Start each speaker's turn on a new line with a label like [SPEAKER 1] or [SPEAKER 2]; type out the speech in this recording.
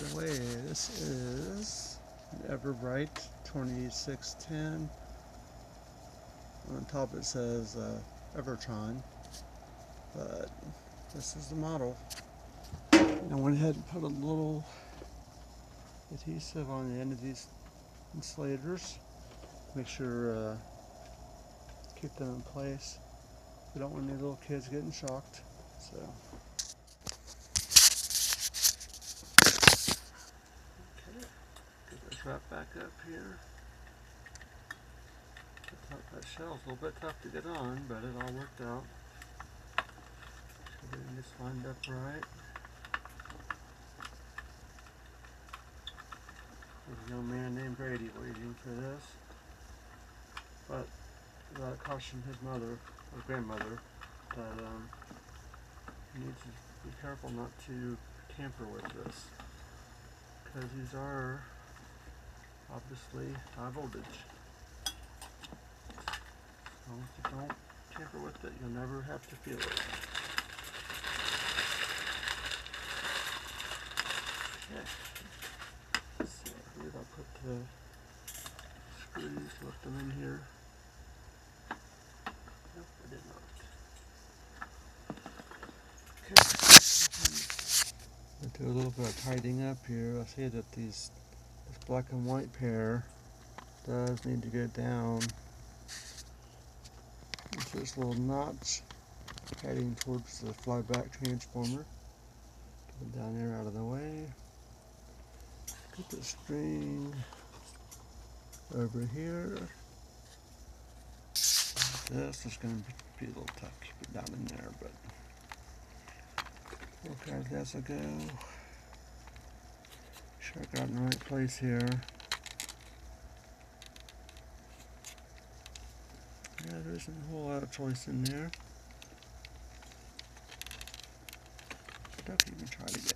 [SPEAKER 1] the way, this is an Everbright 2610. On top it says Evertron, but this is the model. And I went ahead and put a little adhesive on the end of these insulators. Make sure keep them in place. We don't want any little kids getting shocked. So. Okay, get this wrap back up here. That shell's a little bit tough to get on, but it all worked out. Everything just lined up right. There's a young man named Brady waiting for this. But I cautioned his mother, or grandmother, that he needs to be careful not to tamper with this, because these are obviously high voltage. So if you don't tamper with it, you'll never have to feel it. Okay. So I believe I'll put the screws, lift them in here. Nope, I did not. Okay. I'll do a little bit of tidying up here. I see that this black and white pair does need to go down. There's this little notch heading towards the flyback transformer. Get it down there out of the way. Put the string over here. This is going to be a little tough to keep it down in there, but look at it as I go. Sure I got it in the right place here. Yeah, there isn't a whole lot of choice in there. Don't even try to get